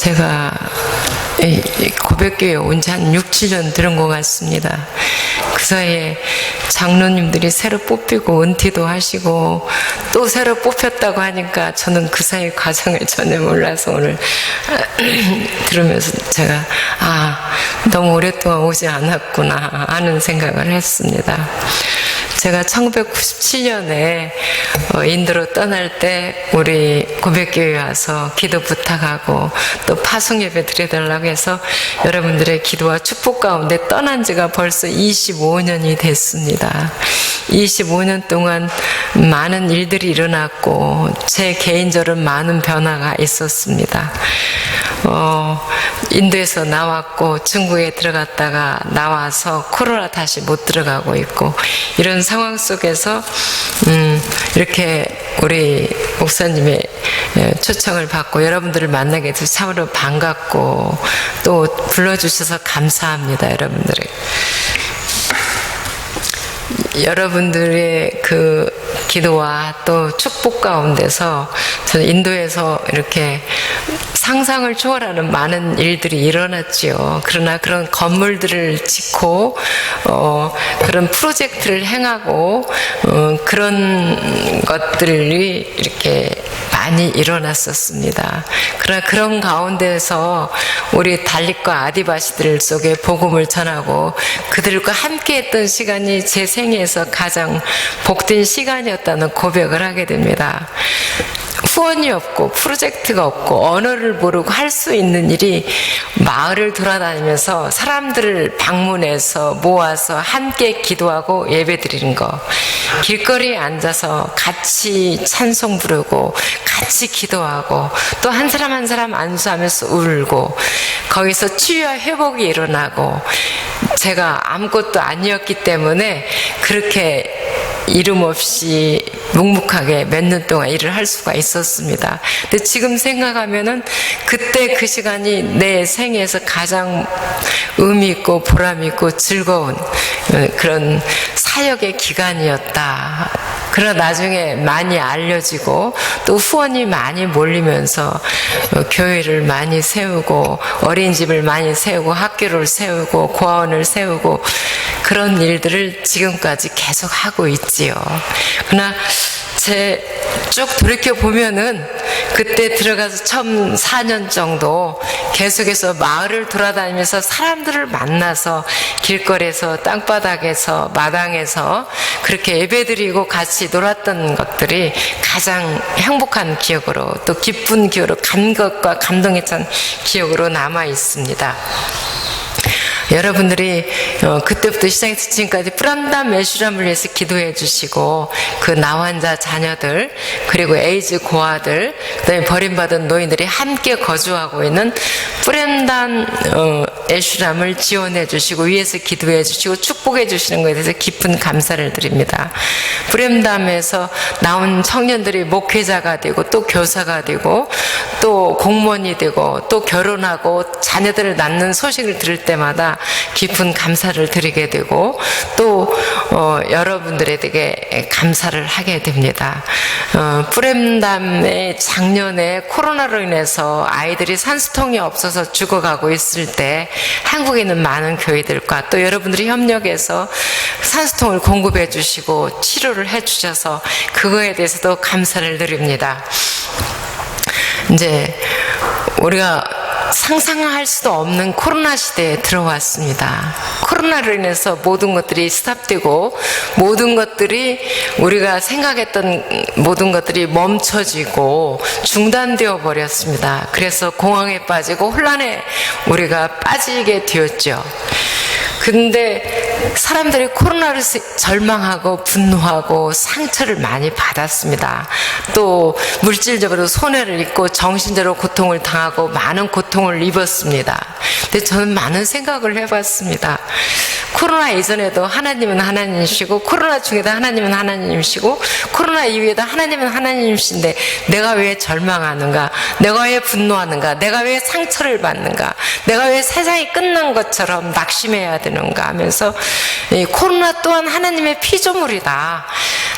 제가 고백교회 온 지 한 6, 7년 들은 것 같습니다. 그 사이에 장로님들이 새로 뽑히고 은퇴도 하시고 또 새로 뽑혔다고 하니까 저는 그 사이 과정을 전혀 몰라서 오늘 들으면서 제가 너무 오랫동안 오지 않았구나 하는 생각을 했습니다. 제가 1997년에 인도로 떠날 때 우리 고백교회에 와서 기도 부탁하고 또 파송예배 드려달라고 해서 여러분들의 기도와 축복 가운데 떠난 지가 벌써 25년이 됐습니다. 25년 동안 많은 일들이 일어났고 제 개인적으로 많은 변화가 있었습니다. 인도에서 나왔고 중국에 들어갔다가 나와서 코로나 다시 못 들어가고 있고 이런 상황 속에서 이렇게 우리 목사님의 초청을 받고 여러분들을 만나게 돼서 참으로 반갑고 또 불러주셔서 감사합니다. 여러분들의 그 기도와 또 축복 가운데서 저는 인도에서 이렇게 상상을 초월하는 많은 일들이 일어났지요. 그러나 그런 건물들을 짓고 그런 프로젝트를 행하고 그런 것들이 이렇게 많이 일어났었습니다. 그러나 그런 가운데서 우리 달릿과 아디바시들 속에 복음을 전하고 그들과 함께 했던 시간이 제 생애에서 가장 복된 시간이었다는 고백을 하게 됩니다. 후원이 없고 프로젝트가 없고 언어를 모르고 할 수 있는 일이 마을을 돌아다니면서 사람들을 방문해서 모아서 함께 기도하고 예배드리는 거, 길거리에 앉아서 같이 찬송 부르고 같이 기도하고 또 한 사람 한 사람 안수하면서 울고 거기서 치유와 회복이 일어나고 제가 아무것도 아니었기 때문에 그렇게 이름 없이 묵묵하게 몇 년 동안 일을 할 수가 있었습니다. 근데 지금 생각하면은 그때 그 시간이 내 생애에서 가장 의미 있고 보람 있고 즐거운 그런 사역의 기간이었다. 그러나 나중에 많이 알려지고 또 후원이 많이 몰리면서 교회를 많이 세우고 어린이집을 많이 세우고 학교를 세우고 고아원을 세우고 그런 일들을 지금까지 계속 하고 있지요. 그러나 쭉 돌이켜보면은 그때 들어가서 처음 4년 정도 계속해서 마을을 돌아다니면서 사람들을 만나서 길거리에서 땅바닥에서 마당에서 그렇게 예배드리고 같이 놀았던 것들이 가장 행복한 기억으로 또 기쁜 기억으로 감격과 감동에 찬 기억으로 남아 있습니다. 여러분들이 그때부터 시작해서 지금까지 뿌란다 메슈람을 위해서 기도해 주시고 그 나환자 자녀들 그리고 에이즈 고아들 그다음에 버림받은 노인들이 함께 거주하고 있는 뿌란단 에슈람을 지원해 주시고 위에서 기도해 주시고 축복해 주시는 것에 대해서 깊은 감사를 드립니다. 뿌렘담에서 나온 청년들이 목회자가 되고 또 교사가 되고 또 공무원이 되고 또 결혼하고 자녀들을 낳는 소식을 들을 때마다 깊은 감사를 드리게 되고 또 여러분들에게 감사를 하게 됩니다. 뿌렘담의 작년에 코로나로 인해서 아이들이 산소통이 없어서 죽어가고 있을 때 한국에 있는 많은 교회들과 또 여러분들이 협력해서 산소통을 공급해 주시고 치료를 해 주셔서 그거에 대해서도 감사를 드립니다. 이제 우리가 상상할 수도 없는 코로나 시대에 들어왔습니다. 코로나로 인해서 모든 것들이 스탑되고 모든 것들이 우리가 생각했던 모든 것들이 멈춰지고 중단되어 버렸습니다. 그래서 공황에 빠지고 혼란에 우리가 빠지게 되었죠. 근데 사람들이 코로나를 절망하고 분노하고 상처를 많이 받았습니다. 또 물질적으로 손해를 입고 정신적으로 고통을 당하고 많은 고통을 입었습니다. 근데 저는 많은 생각을 해봤습니다. 코로나 이전에도 하나님은 하나님이시고 코로나 중에도 하나님은 하나님이시고 코로나 이후에도 하나님은 하나님이신데 내가 왜 절망하는가? 내가 왜 분노하는가? 내가 왜 상처를 받는가? 내가 왜 세상이 끝난 것처럼 낙심해야 되는가 하면서 이 코로나 또한 하나님의 피조물이다.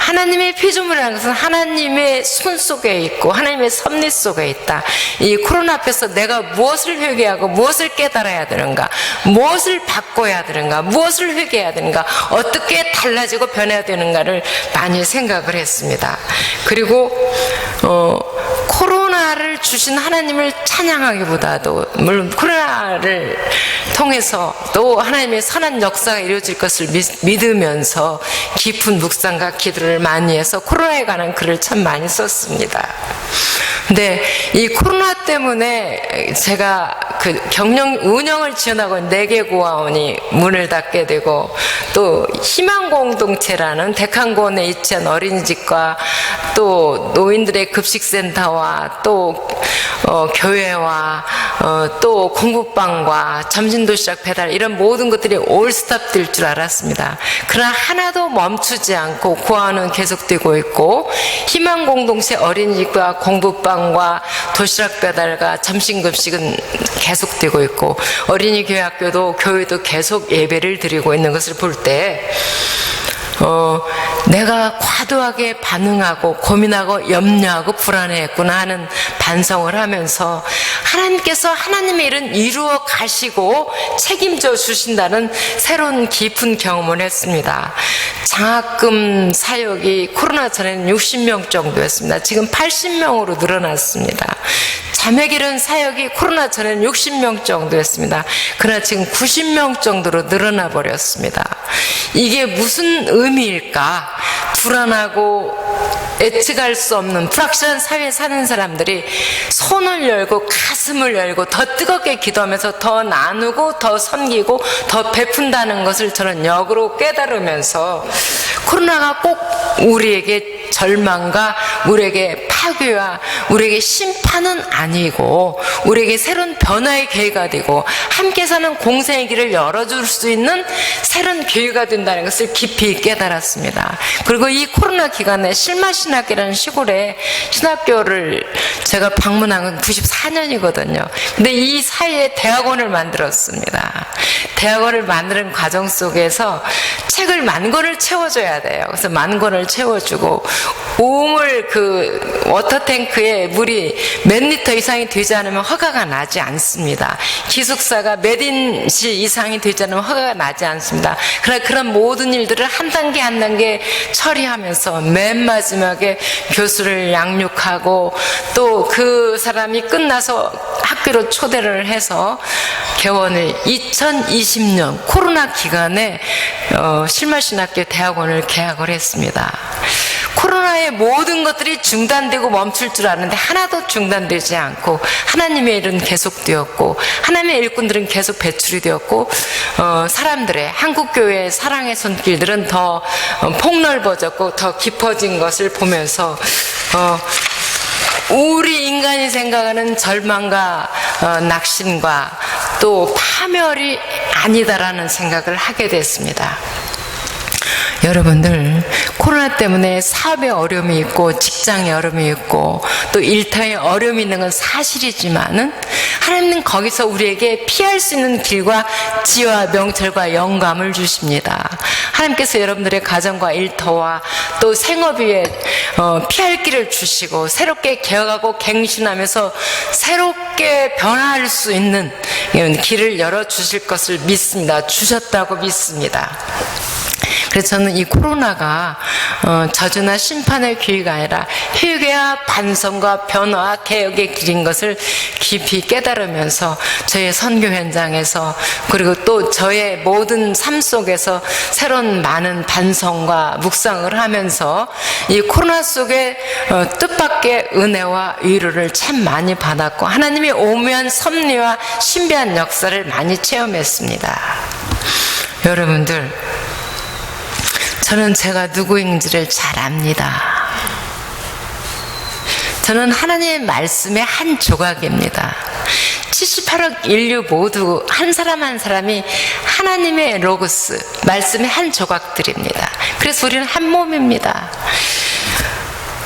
하나님의 피조물이라는 것은 하나님의 손 속에 있고 하나님의 섭리 속에 있다. 이 코로나 앞에서 내가 무엇을 회개하고 무엇을 깨달아야 되는가, 무엇을 바꿔야 되는가, 무엇을 회개해야 되는가, 어떻게 달라지고 변해야 되는가를 많이 생각을 했습니다. 그리고 코로나를 주신 하나님을 찬양하기보다도, 물론 코로나를 통해서 또 하나님의 선한 역사가 이루어질 것을 믿으면서 깊은 묵상과 기도를 많이 해서 코로나에 관한 글을 참 많이 썼습니다. 근데 이 코로나 때문에 제가 그 운영을 지원하고 있는 4개 고아원이 문을 닫게 되고, 또 희망공동체라는 데칸고원에 위치한 어린이집과 또 노인들의 급식센터와 또 교회와 또 공부방과 점심도시락 배달, 이런 모든 것들이 올스톱 될 줄 알았습니다. 그러나 하나도 멈추지 않고 고아원은 계속되고 있고, 희망공동체 어린이집과 공부방과 도시락 배달과 점심급식은 계속되고 있고, 어린이 교회학교도 교회도 계속 예배를 드리고 있는 것을 볼 때 내가 과도하게 반응하고 고민하고 염려하고 불안해했구나 하는 반성을 하면서, 하나님께서 하나님의 일은 이루어 가시고 책임져 주신다는 새로운 깊은 경험을 했습니다. 장학금 사역이 코로나 전에는 60명 정도였습니다. 지금 80명으로 늘어났습니다. 자매기른 사역이 코로나 전에는 60명 정도였습니다. 그러나 지금 90명 정도로 늘어나 버렸습니다. 이게 무슨 의미일까? 불안하고 예측할 수 없는 불확실한 사회에 사는 사람들이 손을 열고 가슴을 열고 더 뜨겁게 기도하면서 더 나누고 더 섬기고 더 베푼다는 것을 저는 역으로 깨달으면서, 코로나가 꼭 우리에게 절망과 우리에게 파괴와 우리에게 심판은 아니고 우리에게 새로운 변화의 기회가 되고 함께 사는 공생의 길을 열어줄 수 있는 새로운 기회가 된다는 것을 깊이 깨달았습니다. 그리고 이 코로나 기간에 실마신학교라는 시골에 신학교를 제가 방문한 건 94년이거든요. 근데 이 사이에 대학원을 만들었습니다. 대학원을 만드는 과정 속에서 책을 10,000권을 채워줘야 돼요. 그래서 10,000권을 채워주고, 우물 그 워터탱크에 물이 몇 리터 이상이 되지 않으면 허가가 나지 않습니다. 기숙사가 몇 인실 이상이 되지 않으면 허가가 나지 않습니다. 그러나 그런 모든 일들을 한 단계 한 단계 처리하면서 맨 마지막에 교수를 양육하고, 또 그 사람이 끝나서 학교로 초대를 해서 개원을 2020년 코로나 기간에 실마신학교 대학원을 개학을 했습니다. 코로나의 모든 것들이 중단되고 멈출 줄 아는데 하나도 중단되지 않고 하나님의 일은 계속되었고, 하나님의 일꾼들은 계속 배출이 되었고, 사람들의 한국교회의 사랑의 손길들은 더 폭넓어졌고 더 깊어진 것을 보면서 우리 인간이 생각하는 절망과 낙심과 또 파멸이 아니다라는 생각을 하게 됐습니다. 여러분들, 코로나 때문에 사업에 어려움이 있고 직장에 어려움이 있고 또 일터에 어려움이 있는 건 사실이지만은, 하나님은 거기서 우리에게 피할 수 있는 길과 지혜와 명철과 영감을 주십니다. 하나님께서 여러분들의 가정과 일터와 또 생업 위에 피할 길을 주시고 새롭게 개혁하고 갱신하면서 새롭게 변화할 수 있는 길을 열어주실 것을 믿습니다. 주셨다고 믿습니다. 그래서 저는 이 코로나가 저주나 심판의 기회가 아니라 회개와 반성과 변화와 개혁의 길인 것을 깊이 깨달으면서 저의 선교 현장에서, 그리고 또 저의 모든 삶 속에서 새로운 많은 반성과 묵상을 하면서 이 코로나 속에 뜻밖의 은혜와 위로를 참 많이 받았고, 하나님의 오묘한 섭리와 신비한 역사를 많이 체험했습니다. 여러분들, 저는 제가 누구인지를 잘 압니다. 저는 하나님의 말씀의 한 조각입니다. 78억 인류 모두 한 사람 한 사람이 하나님의 로고스, 말씀의 한 조각들입니다. 그래서 우리는 한 몸입니다.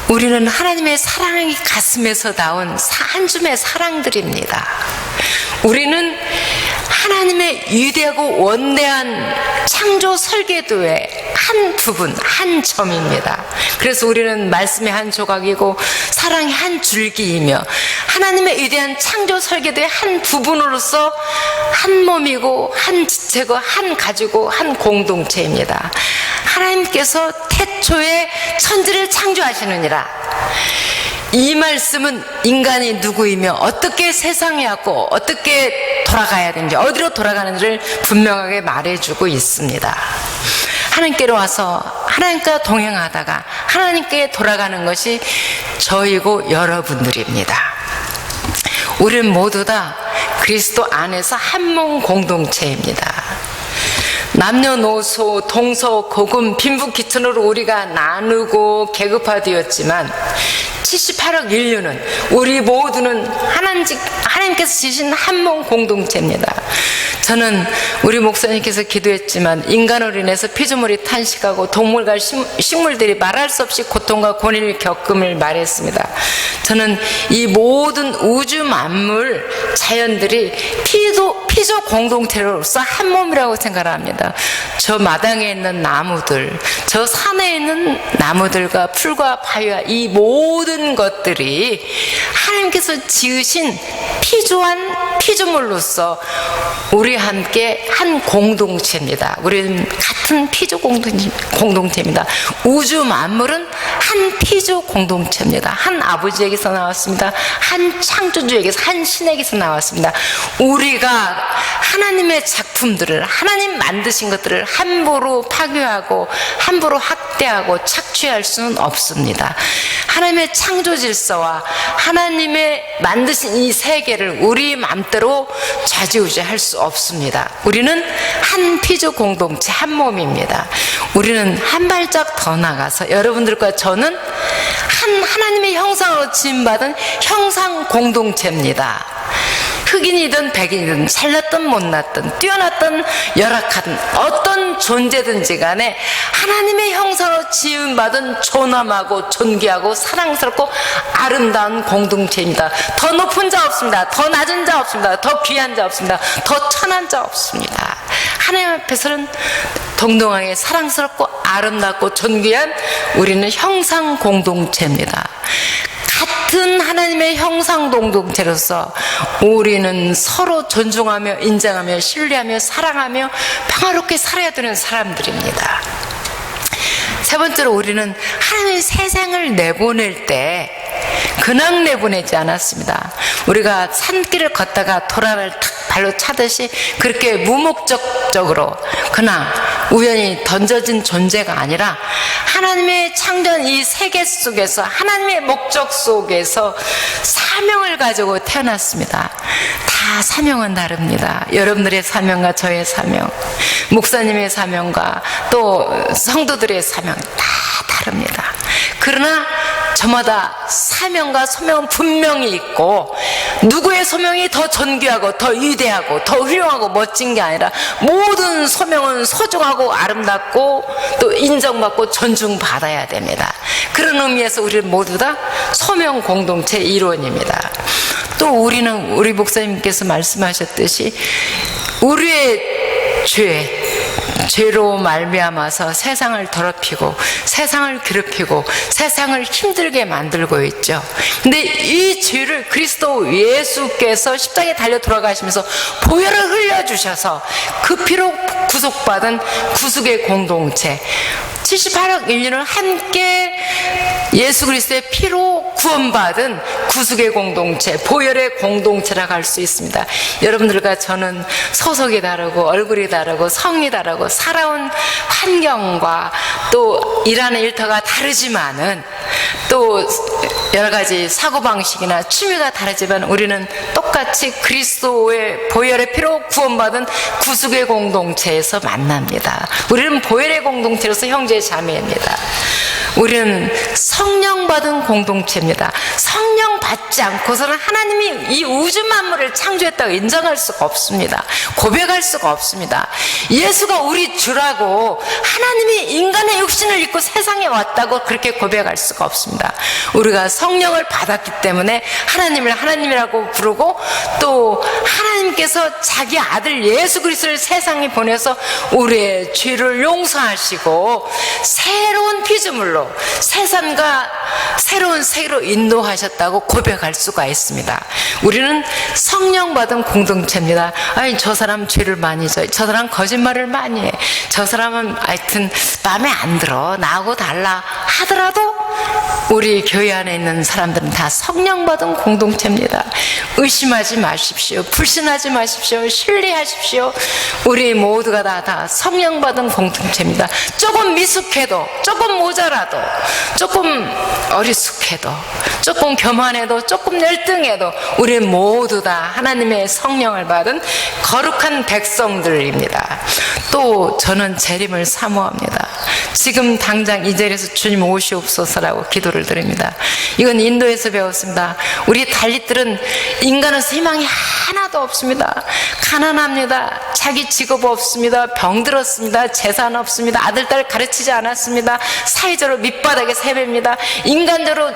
우리는 하나님의 사랑이 가슴에서 나온 한 줌의 사랑들입니다. 우리는 하나님의 위대하고 원대한 창조 설계도의 한 부분, 한 점입니다. 그래서 우리는 말씀의 한 조각이고 사랑의 한 줄기이며 하나님의 위대한 창조 설계도의 한 부분으로서 한 몸이고 한 지체고 한 가지고 한 공동체입니다. 하나님께서 태초에 천지를 창조하시느니라. 이 말씀은 인간이 누구이며 어떻게 세상에 왔고 어떻게 돌아가야 되는지, 어디로 돌아가는지를 분명하게 말해주고 있습니다. 하나님께로 와서 하나님과 동행하다가 하나님께 돌아가는 것이 저희고 여러분들입니다. 우리는 모두 다 그리스도 안에서 한 몸 공동체입니다. 남녀노소 동서고금 빈부귀천으로 우리가 나누고 계급화되었지만 78억 인류는, 우리 모두는 하나님께서 지신 한 몸 공동체입니다. 저는 우리 목사님께서 기도했지만 인간으로 인해서 피조물이 탄식하고 동물과 식물들이 말할 수 없이 고통과 고뇌를 겪음을 말했습니다. 저는 이 모든 우주 만물 자연들이 피조 공동체로서 한 몸이라고 생각을 합니다. 저 마당에 있는 나무들, 저 산에 있는 나무들과 풀과 바위와 이 모든 것들이 하나님께서 지으신 피조한 피조물로서 우리 함께 한 공동체입니다. 우리는 같은 피조 공동체입니다. 우주 만물은 한 피조 공동체입니다. 한 아버지에게서 나왔습니다. 한 창조주에게서, 한 신에게서 나왔습니다. 우리가 하나님의 작품들을, 하나님 만드신 것들을 함부로 파괴하고 함부로 학대하고 착취할 수는 없습니다. 하나님의 창조 질서와 하나님의 만드신 이 세계를 우리 마음대로 좌지우지할 수 없습니다. 우리는 한 피조 공동체, 한 몸입니다. 우리는 한 발짝 더 나가서 여러분들과 저는 한 하나님의 형상으로 지음받은 형상 공동체입니다. 흑인이든 백인이든 잘났든 못났든 뛰어났든 열악하든 어떤 존재든지 간에 하나님의 형상으로 지음받은 존엄하고 존귀하고 사랑스럽고 아름다운 공동체입니다. 더 높은 자 없습니다. 더 낮은 자 없습니다. 더 귀한 자 없습니다. 더 천한 자 없습니다. 하나님 앞에서는 동등하게 사랑스럽고 아름답고 존귀한 우리는 형상 공동체입니다. 같은 하나님의 형상 공동체로서 우리는 서로 존중하며 인정하며 신뢰하며 사랑하며 평화롭게 살아야 되는 사람들입니다. 세 번째로 우리는 하나님의 세상을 내보낼 때 그냥 내보내지 않았습니다. 우리가 산길을 걷다가 도랑을 탁 발로 차듯이 그렇게 무목적적으로 그냥 우연히 던져진 존재가 아니라 하나님의 창조한 이 세계 속에서 하나님의 목적 속에서 사명을 가지고 태어났습니다. 다 사명은 다릅니다. 여러분들의 사명과 저의 사명, 목사님의 사명과 또 성도들의 사명 다 다릅니다. 그러나 저마다 사명과 소명은 분명히 있고 누구의 소명이 더 존귀하고 더 위대하고 더 훌륭하고 멋진 게 아니라 모든 소명은 소중하고 아름답고 또 인정받고 존중받아야 됩니다. 그런 의미에서 우리는 모두 다 소명 공동체 일원입니다. 또 우리는 우리 목사님께서 말씀하셨듯이 우리의 죄로 말미암아서 세상을 더럽히고 세상을 괴롭히고 세상을 힘들게 만들고 있죠. 근데 이 죄를 그리스도 예수께서 십자가에 달려 돌아가시면서 보혈을 흘려주셔서 그 피로 구속받은 구속의 공동체, 78억 인류는 함께 예수 그리스도의 피로 구원받은 구속의 공동체, 보혈의 공동체라고 할 수 있습니다. 여러분들과 저는 소속이 다르고 얼굴이 다르고 성이 다르고 살아온 환경과 또 일하는 일터가 다르지만은 또 여러 가지 사고방식이나 취미가 다르지만 우리는 똑같이 그리스도의 보혈의 피로 구원받은 구속의 공동체에서 만납니다. 우리는 보혈의 공동체로서 형제 자매입니다. 우리는 성령 받은 공동체입니다. 성령 받지 않고서는 하나님이 이 우주 만물을 창조했다고 인정할 수가 없습니다. 고백할 수가 없습니다. 예수가 우리 주라고 하나님이 인간의 육신을 입고 세상에 왔다고 그렇게 고백할 수가 없습니다. 우리가 성령을 받았기 때문에 하나님을 하나님이라고 부르고 또 하나님의 하나님께서 자기 아들 예수 그리스도를 세상에 보내서 우리의 죄를 용서하시고 새로운 피조물로 세상과 새로운 세계로 인도하셨다고 고백할 수가 있습니다. 우리는 성령 받은 공동체입니다. 아니, 저 사람 죄를 많이 져요. 저 사람 거짓말을 많이 해. 저 사람은 하여튼 마음에 안 들어. 나하고 달라 하더라도 우리 교회 안에 있는 사람들은 다 성령 받은 공동체입니다. 의심하지 마십시오. 불신하지 마십시오. 신뢰하십시오. 우리 모두가 다 성령 받은 공동체입니다. 조금 미숙해도, 조금 모자라도, 조금 어리숙해도, 조금 교만해도, 조금 열등해도 우리 모두 다 하나님의 성령을 받은 거룩한 백성들입니다. 또 저는 재림을 사모합니다. 지금 당장 이 자리에서 주님 오시옵소서라고 기도를 드립니다. 이건 인도에서 배웠습니다. 우리 달릿들은 인간으로서 희망이 하나도 없습니다. 가난합니다. 자기 직업 없습니다. 병들었습니다. 재산 없습니다. 아들, 딸 가르치지 않았습니다. 사회적으로 밑바닥에 세배입니다. 인간적으로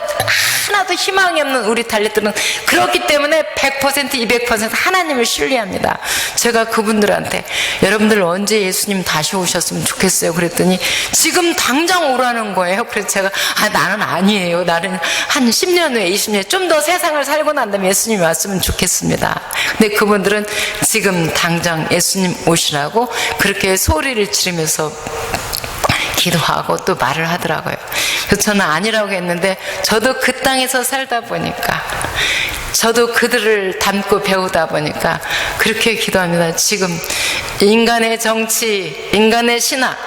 하나도 희망이 없는 우리 달릿들은 그렇기 때문에 100%, 200% 하나님을 신뢰합니다. 제가 그분들한테 여러분들 언제 예수님 다시 오셨으면 좋겠어요 그랬더니 지금 당장 오라는 거예요. 그래서 제가 나는 아니에요. 나는 한 10년 후에 20년 좀 더 세상을 살고 난 다음에 예수님이 왔으면 좋겠습니다. 근데 그분들은 지금 당장 예수님 오시라고 그렇게 소리를 지르면서 기도하고 또 말을 하더라고요. 그래서 저는 아니라고 했는데 저도 그 땅에서 살다 보니까 저도 그들을 닮고 배우다 보니까 그렇게 기도합니다. 지금 인간의 정치, 인간의 신학,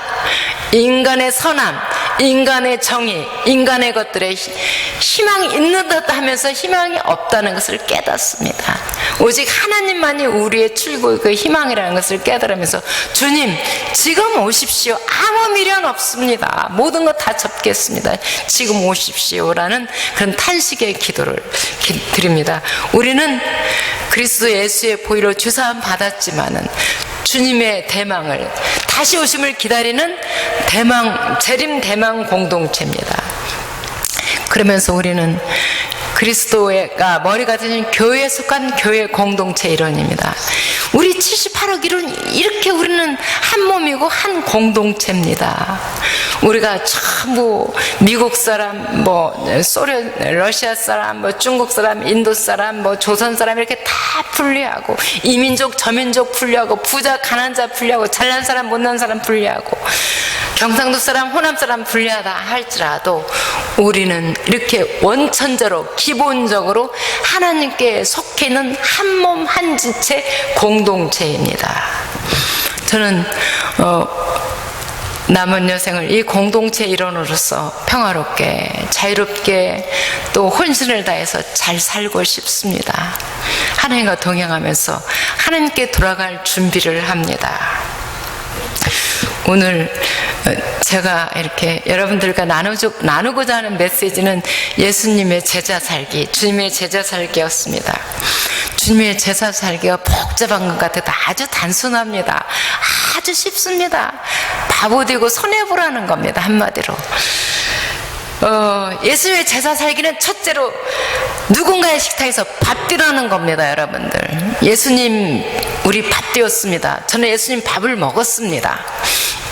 인간의 선함, 인간의 정의, 인간의 것들에 희망이 있는 듯 하면서 희망이 없다는 것을 깨닫습니다. 오직 하나님만이 우리의 출구, 그 희망이라는 것을 깨달으면서 주님 지금 오십시오. 아무 미련 없습니다. 모든 것 다 접겠습니다. 지금 오십시오라는 그런 탄식의 기도를 드립니다. 우리는 그리스도 예수의 보혈로 주사함 받았지만은 주님의 대망을, 다시 오심을 기다리는 재림 대망 공동체입니다. 그러면서 우리는 그리스도가 머리가 되는 교회에 속한 교회 공동체 일원입니다. 우리 78억 일원, 이렇게 우리는 한 몸이고 한 공동체입니다. 우리가 전부 미국 사람, 소련, 러시아 사람, 중국 사람, 인도 사람, 조선 사람 이렇게 다 분리하고, 이민족, 저민족 분리하고, 부자, 가난자 분리하고, 잘난 사람, 못난 사람 분리하고, 경상도 사람, 호남 사람 분리하다 할지라도 우리는 이렇게 원천적으로 기본적으로 하나님께 속해 있는 한 몸 한 지체 공동체입니다. 저는 남은 여생을 이 공동체 일원으로서 평화롭게 자유롭게 또 혼신을 다해서 잘 살고 싶습니다. 하나님과 동행하면서 하나님께 돌아갈 준비를 합니다. 오늘 제가 이렇게 여러분들과 나누고자 하는 메시지는 예수님의 제자 살기, 주님의 제자 살기였습니다. 주님의 제자 살기가 복잡한 것 같아도 아주 단순합니다. 아주 쉽습니다. 바보 되고 손해보라는 겁니다. 한마디로. 예수님의 제자 살기는 첫째로 누군가의 식탁에서 밥 띠라는 겁니다. 여러분들, 예수님 우리 밥 띠었습니다. 저는 예수님 밥을 먹었습니다.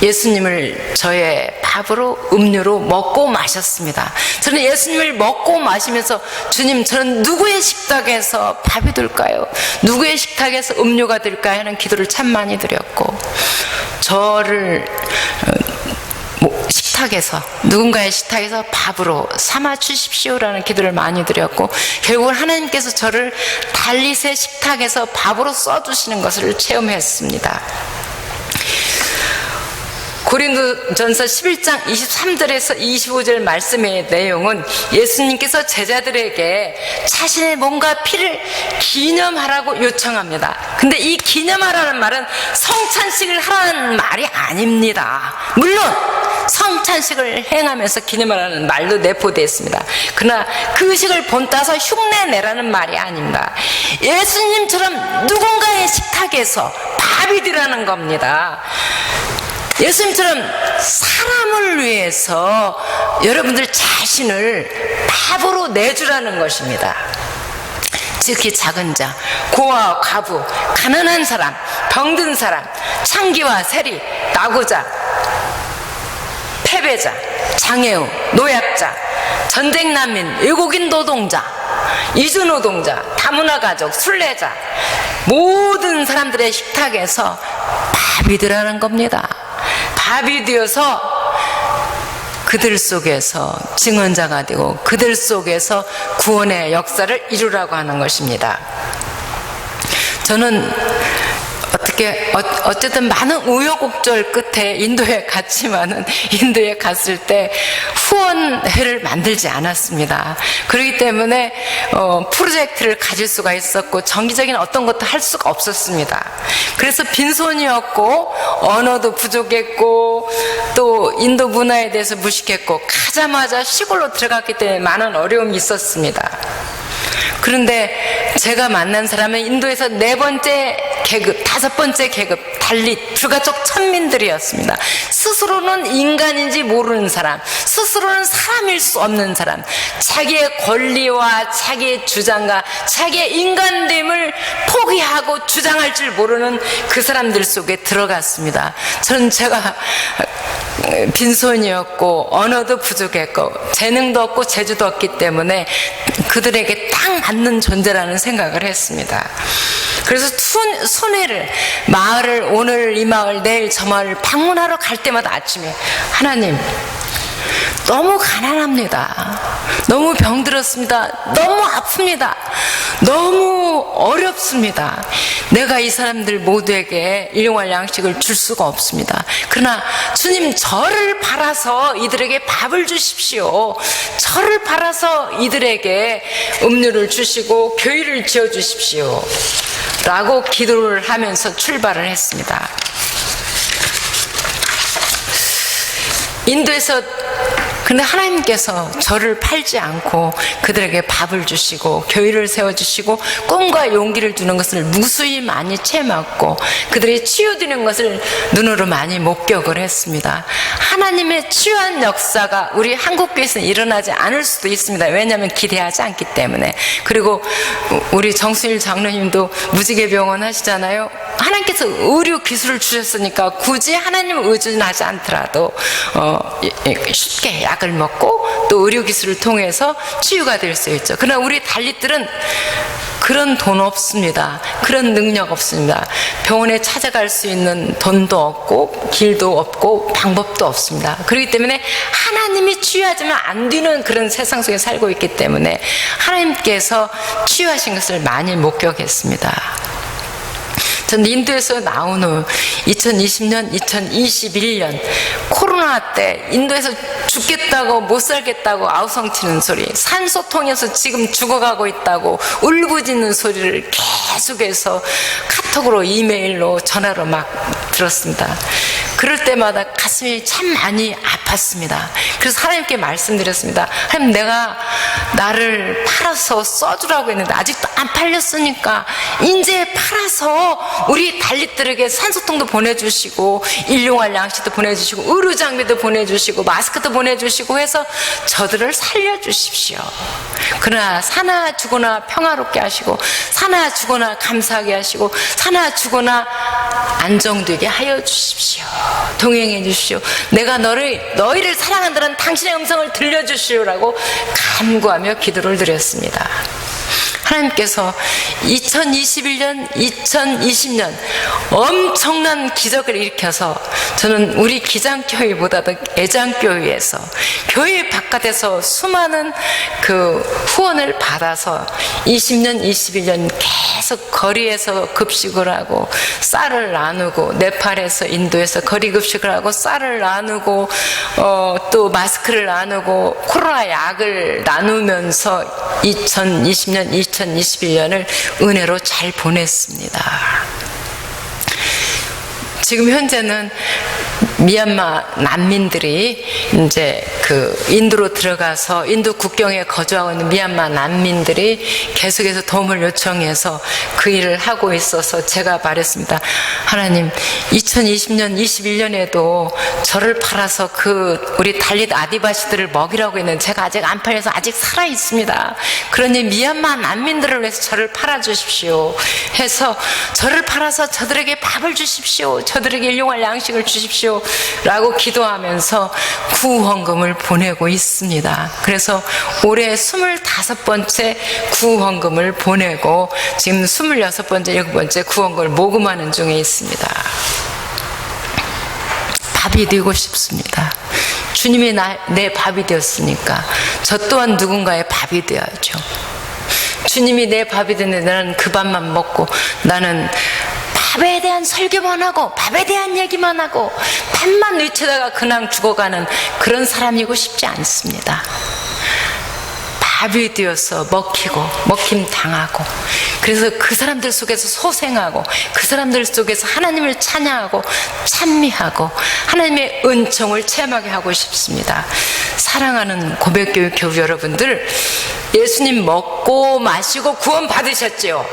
예수님을 저의 밥으로 음료로 먹고 마셨습니다. 저는 예수님을 먹고 마시면서 주님, 저는 누구의 식탁에서 밥이 될까요? 누구의 식탁에서 음료가 될까요? 하는 기도를 참 많이 드렸고, 저를 누군가의 식탁에서 밥으로 삼아 주십시오라는 기도를 많이 드렸고, 결국은 하나님께서 저를 달릿의 식탁에서 밥으로 써주시는 것을 체험했습니다. 고린도전서 11장 23절에서 25절 말씀의 내용은 예수님께서 제자들에게 자신의 몸과 피를 기념하라고 요청합니다. 근데 이 기념하라는 말은 성찬식을 하라는 말이 아닙니다. 물론 성찬식을 행하면서 기념하라는 말도 내포되어 있습니다. 그러나 그 의식을 본따서 흉내내라는 말이 아닙니다. 예수님처럼 누군가의 식탁에서 밥이 되라는 겁니다. 예수님처럼 사람을 위해서 여러분들 자신을 밥으로 내주라는 것입니다. 지극히 작은 자, 고아와 과부, 가난한 사람, 병든 사람, 창기와 세리, 나고자, 패배자, 장애우, 노약자, 전쟁 난민, 외국인 노동자, 이주 노동자, 다문화 가족, 순례자, 모든 사람들의 식탁에서 밥이 되라는 겁니다. 밥이 되어서 그들 속에서 증언자가 되고 그들 속에서 구원의 역사를 이루라고 하는 것입니다. 저는 어쨌든 많은 우여곡절 끝에 인도에 갔지만은 인도에 갔을 때 후원회를 만들지 않았습니다. 그렇기 때문에 프로젝트를 가질 수가 있었고 정기적인 어떤 것도 할 수가 없었습니다. 그래서 빈손이었고 언어도 부족했고 또 인도 문화에 대해서 무식했고 가자마자 시골로 들어갔기 때문에 많은 어려움이 있었습니다. 그런데 제가 만난 사람은 인도에서 4번째 계급, 5번째 계급, 달리 불가촉 천민들이었습니다. 스스로는 인간인지 모르는 사람, 스스로는 사람일 수 없는 사람, 자기의 권리와 자기의 주장과 자기의 인간됨을 포기하고 주장할 줄 모르는 그 사람들 속에 들어갔습니다. 저는 제가 빈손이었고 언어도 부족했고 재능도 없고 재주도 없기 때문에 그들에게 딱 맞는 존재라는 생각을 했습니다. 그래서 순회를, 마을을, 오늘 이 마을, 내일 저 마을 방문하러 갈 때마다 아침에 하나님, 너무 가난합니다. 너무 병들었습니다. 너무 아픕니다. 너무 어렵습니다. 내가 이 사람들 모두에게 일용할 양식을 줄 수가 없습니다. 그러나 주님, 저를 팔아서 이들에게 밥을 주십시오. 저를 팔아서 이들에게 음료를 주시고 교회를 지어주십시오. 라고 기도를 하면서 출발을 했습니다. 인도에서 근데 하나님께서 저를 팔지 않고 그들에게 밥을 주시고 교회를 세워주시고 꿈과 용기를 주는 것을 무수히 많이 체험했고 그들이 치유되는 것을 눈으로 많이 목격을 했습니다. 하나님의 치유한 역사가 우리 한국교회에서는 일어나지 않을 수도 있습니다. 왜냐하면 기대하지 않기 때문에. 그리고 우리 정수일 장로님도 무지개병원 하시잖아요. 하나님께서 의료 기술을 주셨으니까 굳이 하나님을 의존하지 않더라도 쉽게 약을 먹고 또 의료 기술을 통해서 치유가 될 수 있죠. 그러나 우리 달릿들은 그런 돈 없습니다. 그런 능력 없습니다. 병원에 찾아갈 수 있는 돈도 없고 길도 없고 방법도 없습니다. 그렇기 때문에 하나님이 치유하지만 안 되는 그런 세상 속에 살고 있기 때문에 하나님께서 치유하신 것을 많이 목격했습니다. 전 인도에서 나온 후 2020년, 2021년 코로나 때 인도에서 죽겠다고 못 살겠다고 아우성치는 소리, 산소통에서 지금 죽어가고 있다고 울부짖는 소리를 계속해서 카톡으로 이메일로 전화로 막 들었습니다. 그럴 때마다 가슴이 참 많이 아팠습니다. 그래서 하나님께 말씀드렸습니다. 하나님, 내가 나를 팔아서 써주라고 했는데 아직도 안 팔렸으니까 이제 팔아서 우리 달릿들에게 산소통도 보내주시고 일용할 양식도 보내주시고 의료장비도 보내주시고 마스크도 보내주시고 해서 저들을 살려주십시오. 그러나 사나 죽거나 평화롭게 하시고 사나 죽거나 감사하게 하시고 사나 죽거나 안정되게 하여 주십시오. 동행해 주십시오. 내가 너희를 사랑한다는 당신의 음성을 들려주시오라고 간구하며 기도를 드렸습니다. 하나님께서 2021년, 2020년 엄청난 기적을 일으켜서 저는 우리 기장교회보다도 애장교회에서 교회 바깥에서 수많은 그 후원을 받아서 20년, 21년 계속 거리에서 급식을 하고 쌀을 나누고 네팔에서 인도에서 거리 급식을 하고 쌀을 나누고 또 마스크를 나누고 코로나 약을 나누면서 2020년, 2021년을 은혜로 잘 보냈습니다. 지금 현재는 미얀마 난민들이 이제 인도로 들어가서 인도 국경에 거주하고 있는 미얀마 난민들이 계속해서 도움을 요청해서 그 일을 하고 있어서 제가 말했습니다. 하나님, 2020년, 21년에도 저를 팔아서 우리 달릿 아디바시들을 먹이라고 했는데 제가 아직 안 팔려서 아직 살아 있습니다. 그러니 미얀마 난민들을 위해서 저를 팔아 주십시오 해서 저를 팔아서 저들에게 밥을 주십시오. 저들에게 일용할 양식을 주십시오. 라고 기도하면서 구원금을 보내고 있습니다. 그래서 올해 25번째 구원금을 보내고 지금 26번째, 7번째 구원금을 모금하는 중에 있습니다. 밥이 되고 싶습니다. 주님이 내 밥이 되었으니까 저 또한 누군가의 밥이 되어야죠. 주님이 내 밥이 됐는데 나는 그 밥만 먹고 나는 밥에 대한 설교만 하고 밥에 대한 얘기만 하고 밥만 외치다가 그냥 죽어가는 그런 사람이고 싶지 않습니다. 밥이 되어서 먹힘 당하고 그래서 그 사람들 속에서 소생하고 그 사람들 속에서 하나님을 찬양하고 찬미하고 하나님의 은총을 체험하게 하고 싶습니다. 사랑하는 고백교회 교우 여러분들, 예수님 먹고 마시고 구원 받으셨지요.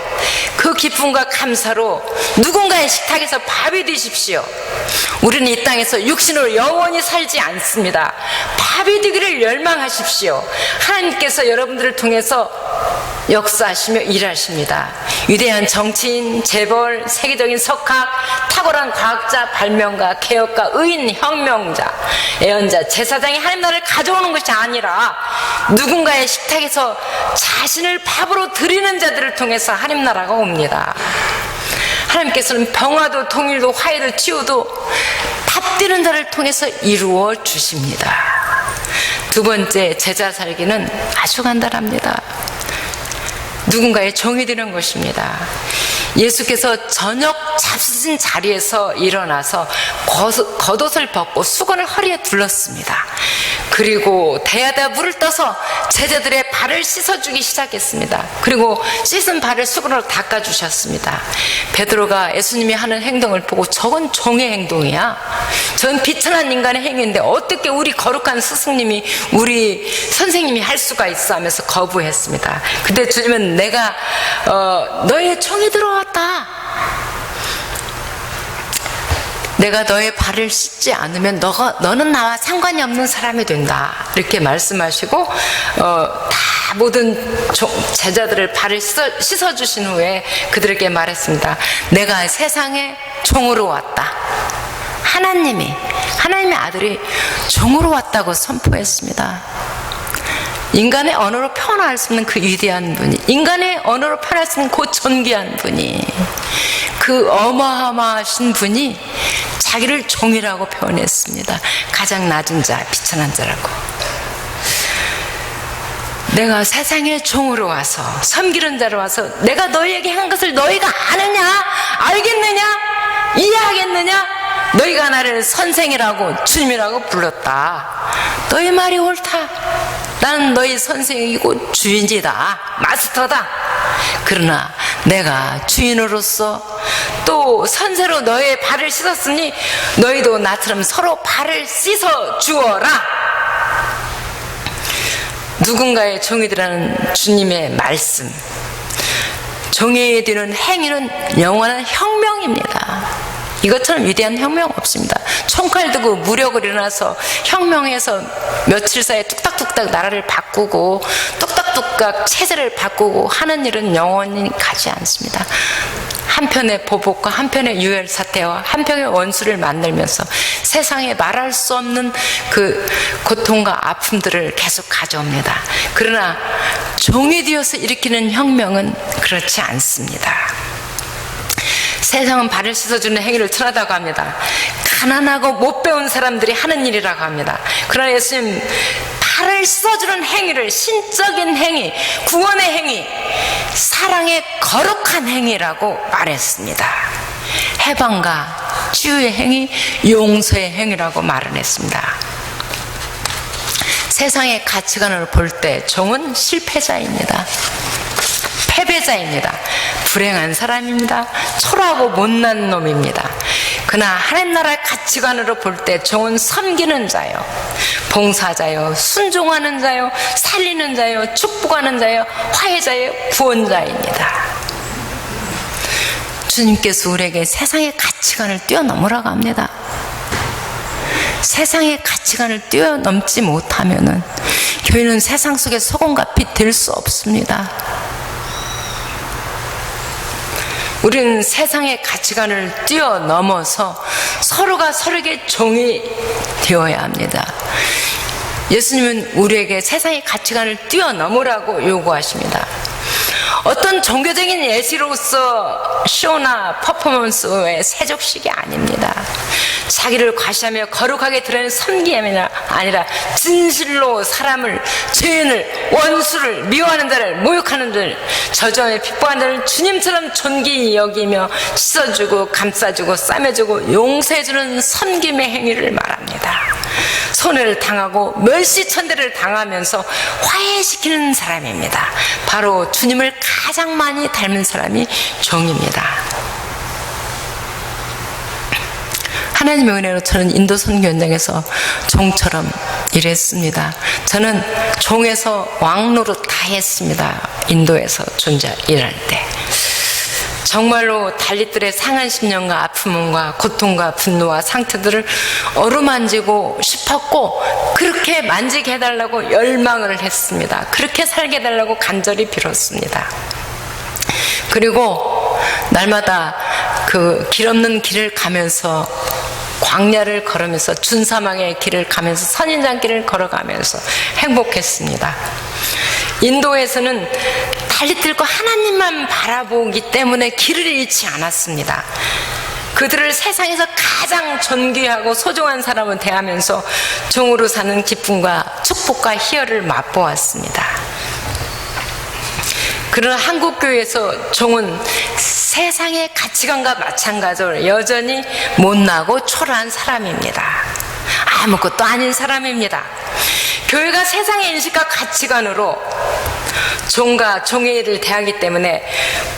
그 기쁨과 감사로 누군가의 식탁에서 밥이 되십시오. 우리는 이 땅에서 육신으로 영원히 살지 않습니다. 밥이 되기를 열망하십시오. 하나님께서 여러분들을 통해서 역사하시며 일하십니다. 위대한 정치인, 재벌, 세계적인 석학, 탁월한 과학자, 발명가, 개혁가, 의인, 혁명자, 예언자, 제사장이 하나님 나라를 가져오는 것이 아니라 누군가의 식탁에서 자신을 밥으로 드리는 자들을 통해서 하나님 나라가 옵니다. 하나님께서는 평화도 통일도 화해도 치유도 밥 드리는 자를 통해서 이루어 주십니다. 두 번째, 제자 살기는 아주 간단합니다. 누군가의 종이 되는 것입니다. 예수께서 저녁 잡수신 자리에서 일어나서 겉옷을 벗고 수건을 허리에 둘렀습니다. 그리고 대야다 물을 떠서 제자들의 발을 씻어주기 시작했습니다. 그리고 씻은 발을 수건으로 닦아주셨습니다. 베드로가 예수님이 하는 행동을 보고 저건 종의 행동이야. 저건 비천한 인간의 행위인데 어떻게 우리 거룩한 스승님이 우리 선생님이 할 수가 있어 하면서 거부했습니다. 근데 주님은 내가 너의 종이 들어왔다. 내가 너의 발을 씻지 않으면 너는 나와 상관이 없는 사람이 된다. 이렇게 말씀하시고 다 모든 제자들을 발을 씻어주신 후에 그들에게 말했습니다. 내가 세상에 종으로 왔다. 하나님의 아들이 종으로 왔다고 선포했습니다. 인간의 언어로 표현할 수 없는 그 위대한 분이, 인간의 언어로 표현할 수 없는 그 존귀한 분이, 그 어마어마하신 분이 자기를 종이라고 표현했습니다. 가장 낮은 자, 비천한 자라고. 내가 세상의 종으로 와서, 섬기는 자로 와서 내가 너희에게 한 것을 너희가 아느냐? 알겠느냐? 이해하겠느냐? 너희가 나를 선생이라고 주님이라고 불렀다. 너희 말이 옳다. 나는 너희 선생이고 주인이다. 마스터다. 그러나 내가 주인으로서 또 선생으로 너의 발을 씻었으니 너희도 나처럼 서로 발을 씻어 주어라. 누군가의 종이 되라는 주님의 말씀. 종이 되는 행위는 영원한 혁명입니다. 이것처럼 위대한 혁명 없습니다. 총칼 들고 무력을 일어나서 혁명해서 며칠 사이에 뚝딱뚝딱 나라를 바꾸고 뚝딱뚝딱 체제를 바꾸고 하는 일은 영원히 가지 않습니다. 한편의 보복과 한편의 유혈 사태와 한편의 원수를 만들면서 세상에 말할 수 없는 그 고통과 아픔들을 계속 가져옵니다. 그러나 종이 되어서 일으키는 혁명은 그렇지 않습니다. 세상은 발을 씻어주는 행위를 천하다고 합니다. 가난하고 못 배운 사람들이 하는 일이라고 합니다. 그러나 예수님 발을 씻어주는 행위를 신적인 행위, 구원의 행위, 사랑의 거룩한 행위라고 말했습니다. 해방과 치유의 행위, 용서의 행위라고 말을 했습니다. 세상의 가치관을 볼 때 종은 실패자입니다. 패배자입니다. 불행한 사람입니다. 초라하고 못난 놈입니다. 그러나 하나님 나라의 가치관으로 볼 때 종은 섬기는 자요, 봉사자요, 순종하는 자요, 살리는 자요, 축복하는 자요, 화해자요, 구원자입니다. 주님께서 우리에게 세상의 가치관을 뛰어넘으라고 합니다. 세상의 가치관을 뛰어넘지 못하면은 교회는 세상 속의 소금과 빛 될 수 없습니다. 우리는 세상의 가치관을 뛰어넘어서 서로가 서로에게 종이 되어야 합니다. 예수님은 우리에게 세상의 가치관을 뛰어넘으라고 요구하십니다. 어떤 종교적인 예시로서 쇼나 퍼포먼스의 세족식이 아닙니다. 자기를 과시하며 거룩하게 드러내는 섬김이 아니라 진실로 사람을, 죄인을, 원수를, 미워하는 자를, 모욕하는 자를, 저주하며 핍박하는 자를 주님처럼 존귀히 여기며 씻어주고 감싸주고 싸매주고 용서해주는 섬김의 행위를 말합니다. 손해를 당하고 멸시천대를 당하면서 화해시키는 사람입니다. 바로 주님을 가장 많이 닮은 사람이 종입니다. 하나님의 은혜로 저는 인도 선교 현장에서 종처럼 일했습니다. 저는 종에서 왕노릇 다 했습니다. 인도에서 일할 때. 정말로 달리들의 상한 심령과 아픔과 고통과 분노와 상태들을 어루만지고 싶었고, 그렇게 만지게 해달라고 열망을 했습니다. 그렇게 살게 해달라고 간절히 빌었습니다. 그리고 날마다 그 길 없는 길을 가면서, 광야를 걸으면서, 준사막의 길을 가면서, 선인장 길을 걸어가면서 행복했습니다. 인도에서는 달리들과 하나님만 바라보기 때문에 길을 잃지 않았습니다. 그들을 세상에서 가장 존귀하고 소중한 사람을 대하면서 종으로 사는 기쁨과 축복과 희열을 맛보았습니다. 그러나 한국교회에서 종은 세상의 가치관과 마찬가지로 여전히 못나고 초라한 사람입니다. 아무것도 아닌 사람입니다. 교회가 세상의 인식과 가치관으로 종과 종의 일을 대하기 때문에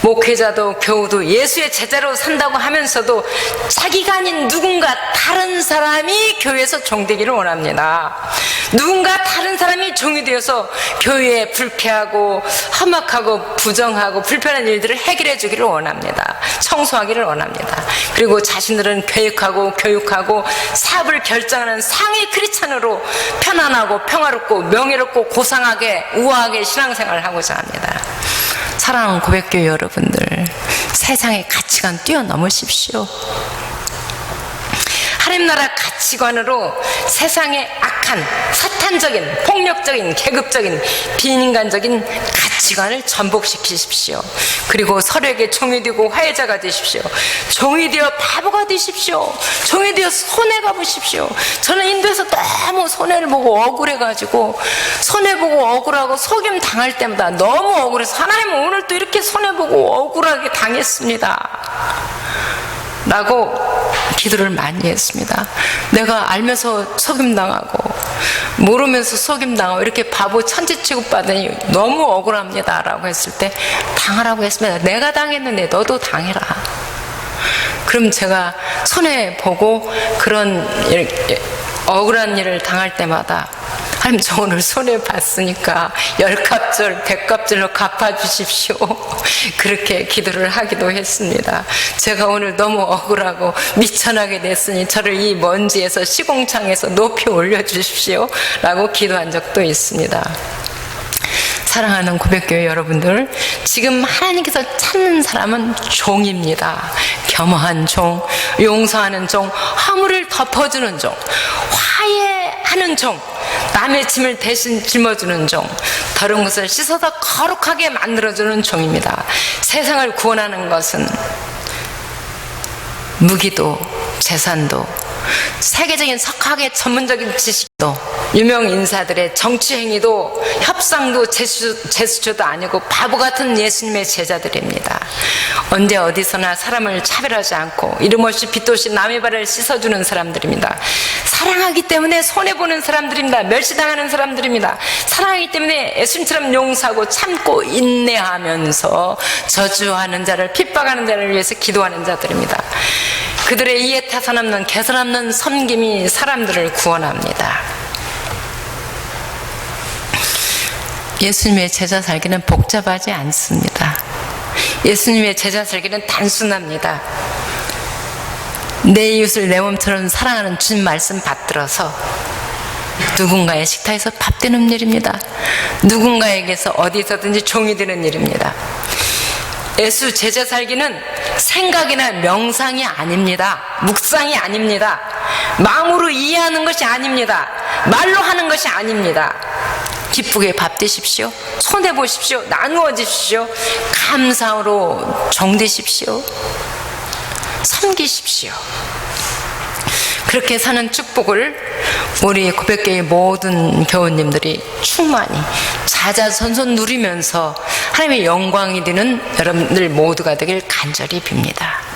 목회자도 교우도 예수의 제자로 산다고 하면서도 자기가 아닌 누군가 다른 사람이 교회에서 종되기를 원합니다. 누군가 다른 사람이 종이 되어서 교회에 불쾌하고 험악하고 부정하고 불편한 일들을 해결해 주기를 원합니다. 청소하기를 원합니다. 그리고 자신들은 계획하고 교육하고 사업을 결정하는 상위 크리스찬으로 편안하고 평화롭고 명예롭고 고상하게 우아하게 신앙생활을 하고자 합니다. 사랑하는 고백교회 여러분들, 세상의 가치관 뛰어넘으십시오. 하나님 나라 가치관으로 세상의 악한 사탄적인 폭력적인 계급적인 비인간적인 가치관을 전복시키십시오. 그리고 서로에게 종이 되고 화해자가 되십시오. 종이 되어 바보가 되십시오. 종이 되어 손해가 보십시오. 저는 인도에서 너무 손해를 보고 억울해가지고, 손해보고 억울하고 속임 당할 때마다 너무 억울해서 하나님 오늘 또 이렇게 손해보고 억울하게 당했습니다 라고 기도를 많이 했습니다. 내가 알면서 속임당하고 모르면서 속임당하고 이렇게 바보 천지 취급받으니 너무 억울합니다 라고 했을 때 당하라고 했습니다. 내가 당했는데 너도 당해라. 그럼 제가 손해보고 그런 억울한 일을 당할 때마다 하나님, 저 오늘 손해봤으니까 10갑절, 100갑절로 갚아주십시오. 그렇게 기도를 하기도 했습니다. 제가 오늘 너무 억울하고 미천하게 됐으니 저를 이 먼지에서 시공창에서 높이 올려주십시오 라고 기도한 적도 있습니다. 사랑하는 고백교회 여러분들, 지금 하나님께서 찾는 사람은 종입니다. 겸허한 종, 용서하는 종, 허물을 덮어주는 종, 화해하는 종, 남의 짐을 대신 짊어주는 종, 더러운 것을 씻어서 거룩하게 만들어주는 종입니다. 세상을 구원하는 것은 무기도 재산도 세계적인 석학의 전문적인 지식도 유명 인사들의 정치 행위도 협상도 제수조도 아니고 바보 같은 예수님의 제자들입니다. 언제 어디서나 사람을 차별하지 않고 이름 없이 빛도 없이 남의 발을 씻어주는 사람들입니다. 사랑하기 때문에 손해보는 사람들입니다. 멸시당하는 사람들입니다. 사랑하기 때문에 예수님처럼 용서하고 참고 인내하면서 저주하는 자를 핍박하는 자를 위해서 기도하는 자들입니다. 그들의 이에 타산 없는 개선 없는 섬김이 사람들을 구원합니다. 예수님의 제자 살기는 복잡하지 않습니다. 예수님의 제자 살기는 단순합니다. 내 이웃을 내 몸처럼 사랑하는 주님 말씀 받들어서 누군가의 식탁에서 밥 되는 일입니다. 누군가에게서 어디서든지 종이 되는 일입니다. 예수 제자 살기는 생각이나 명상이 아닙니다. 묵상이 아닙니다. 마음으로 이해하는 것이 아닙니다. 말로 하는 것이 아닙니다. 기쁘게 밥 드십시오. 손해보십시오. 나누어 주십시오. 감사로 정되십시오. 섬기십시오. 그렇게 사는 축복을 우리 고백교회 모든 교우님들이 충만히 자자손손 누리면서 하나님의 영광이 되는 여러분들 모두가 되길 간절히 빕니다.